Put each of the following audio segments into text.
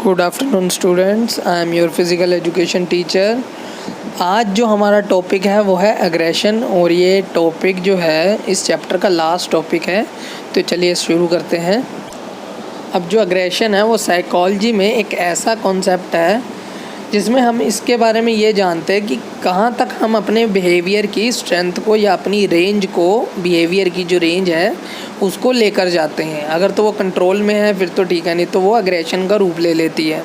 Good afternoon students, I am your physical education teacher. आज जो हमारा टॉपिक है वो है एग्रेशन, और ये टॉपिक जो है इस चैप्टर का लास्ट टॉपिक है। तो चलिए शुरू करते हैं। अब जो एग्रेशन है वो साइकोलॉजी में एक ऐसा कॉन्सेप्ट है जिसमें हम इसके बारे में ये जानते हैं कि कहाँ तक हम अपने बिहेवियर की स्ट्रेंथ को या अपनी रेंज को, बिहेवियर की जो रेंज है उसको लेकर जाते हैं। अगर तो वो कंट्रोल में है फिर तो ठीक है, नहीं तो वो एग्रेशन का रूप ले लेती है।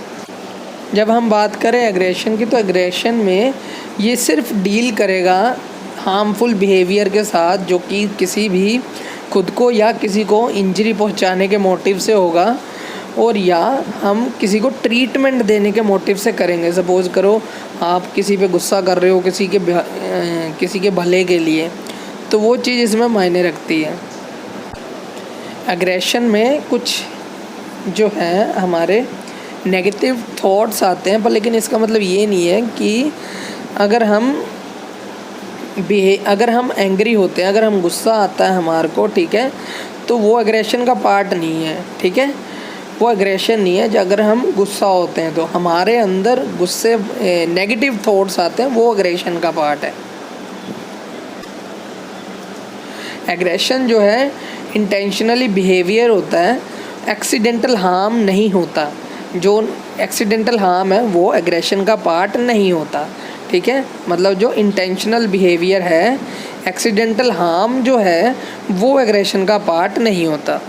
जब हम बात करें एग्रेशन की, तो एग्रेशन में ये सिर्फ डील करेगा हार्मफुल बिहेवियर के साथ जो कि किसी भी खुद को या किसी को इंजरी पहुंचाने के मोटिव से होगा, और या हम किसी को ट्रीटमेंट देने के मोटिव से करेंगे। सपोज़ करो आप किसी पे गुस्सा कर रहे हो किसी के भले के लिए, तो वो चीज़ इसमें मायने रखती है। एग्रेशन में कुछ जो है हमारे नेगेटिव थॉट्स आते हैं, पर लेकिन इसका मतलब ये नहीं है कि अगर हम एंग्री होते हैं, अगर हम गुस्सा आता है हमारे को, ठीक है, तो वो एग्रेशन का पार्ट नहीं है। ठीक है, वो एग्रेशन नहीं है। अगर हम गुस्सा होते हैं तो हमारे अंदर गुस्से नेगेटिव थॉट्स आते हैं, वो एग्रेशन का पार्ट है। एग्रेशन जो है इंटेंशनली बिहेवियर होता है, एक्सीडेंटल हार्म नहीं होता। जो एक्सीडेंटल हार्म है वो एग्रेशन का पार्ट नहीं होता। ठीक है, मतलब जो इंटेंशनल बिहेवियर है, एक्सीडेंटल हार्म जो है वो एग्रेशन का पार्ट नहीं होता।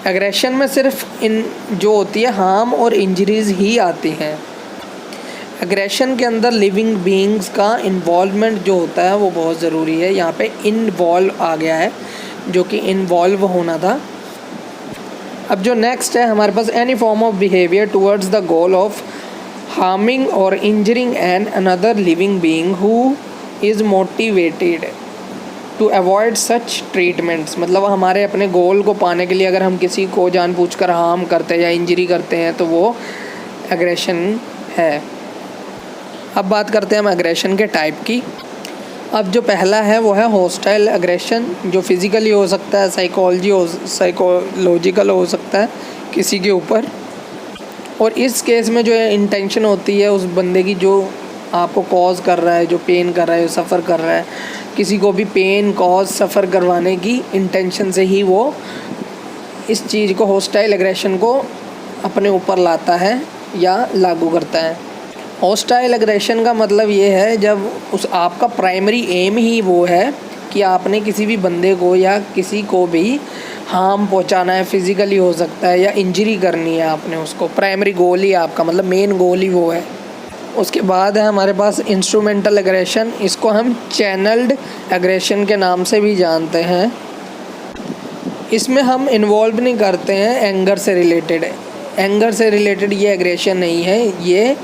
एग्रेशन में सिर्फ जो होती है हार्म और इंजरीज ही आती हैं। एग्रेशन के अंदर लिविंग बीइंग्स का इन्वॉल्वमेंट जो होता है वो बहुत ज़रूरी है। यहाँ पे इन्वॉल्व आ गया है, जो कि इन्वॉल्व होना था। अब जो नेक्स्ट है हमारे पास, any form of behaviour towards the goal of harming और injuring an another living being who is motivated to avoid such treatments. मतलब हमारे अपने गोल को पाने के लिए अगर हम किसी को जानबूझकर हार्म करते हैं या इंजरी करते हैं तो वो एग्रेशन है। अब बात करते हैं हम एग्रेशन के टाइप की। अब जो पहला है वो है हॉस्टाइल एग्रेशन, जो फिज़िकली हो सकता है, साइकोलॉजिकल हो सकता है किसी के ऊपर। और इस केस में जो है इंटेंशन होती है उस बंदे की जो आपको कॉज कर रहा है, जो पेन कर रहा है, जो सफ़र कर रहा है, किसी को भी पेन कॉज सफ़र करवाने की इंटेंशन से ही वो इस चीज़ को, हॉस्टाइल एग्रेशन को अपने ऊपर लाता है या लागू करता है। हॉस्टाइल एग्रेशन का मतलब ये है जब आपका प्राइमरी एम ही वो है कि आपने किसी भी बंदे को या किसी को भी हार्म पहुंचाना है, फिज़िकली हो सकता है, या इंजरी करनी है आपने उसको। प्राइमरी गोल ही आपका, मतलब मेन गोल ही वो है। उसके बाद है हमारे पास इंस्ट्रूमेंटल एग्रेशन। इसको हम चैनल्ड एग्रेशन के नाम से भी जानते हैं। इसमें हम इन्वॉल्व नहीं करते हैं एंगर से रिलेटेड। एंगर से रिलेटेड ये एग्रेशन नहीं है। ये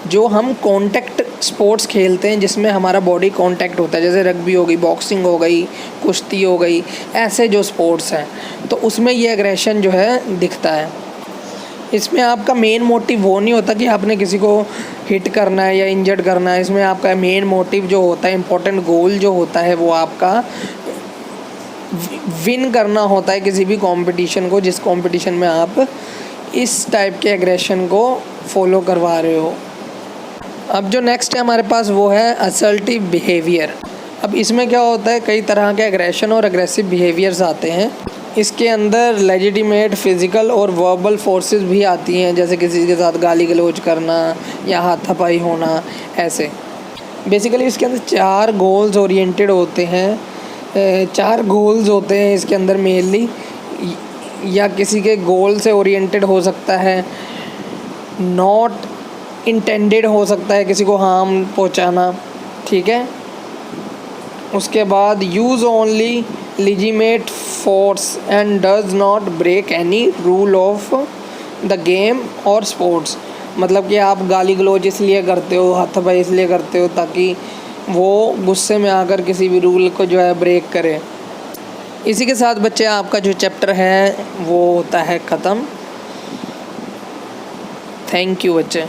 जो हम कॉन्टैक्ट स्पोर्ट्स खेलते हैं जिसमें हमारा बॉडी कॉन्टैक्ट होता है, जैसे रग्बी हो गई, बॉक्सिंग हो गई, कुश्ती हो गई, ऐसे जो स्पोर्ट्स हैं, तो उसमें ये एग्रेशन जो है दिखता है। इसमें आपका मेन मोटिव वो नहीं होता कि आपने किसी को हिट करना है या इंजर्ड करना है। इसमें आपका मेन मोटिव जो होता है, इम्पोर्टेंट गोल जो होता है, वो आपका विन करना होता है किसी भी कंपटीशन को, जिस कंपटीशन में आप इस टाइप के एग्रेशन को फॉलो करवा रहे हो। अब जो नेक्स्ट है हमारे पास वो है असर्टिव बिहेवियर। अब इसमें क्या होता है, कई तरह के एग्रेशन और एग्रेसिव बिहेवियर्स आते हैं। इसके अंदर लेजिटिमेट फिज़िकल और वर्बल फोर्सेस भी आती हैं, जैसे किसी के साथ गाली गलौज करना या हाथापाई होना, ऐसे। बेसिकली इसके अंदर 4 गोल्स ओरिएंटेड होते हैं। 4 गोल्स होते हैं इसके अंदर मेनली, या किसी के गोल से ओरिएंटेड हो सकता है, नॉट इंटेंडेड हो सकता है किसी को हार्म पहुंचाना। ठीक है, उसके बाद use only legitimate force and does not break any rule of the game or sports। मतलब कि आप गाली गलौज इसलिए करते हो, हाथापाई इसलिए करते हो ताकि वो गुस्से में आकर किसी भी रूल को जो है ब्रेक करे। इसी के साथ बच्चे आपका जो चैप्टर है वो होता है ख़त्म। थैंक यू बच्चे।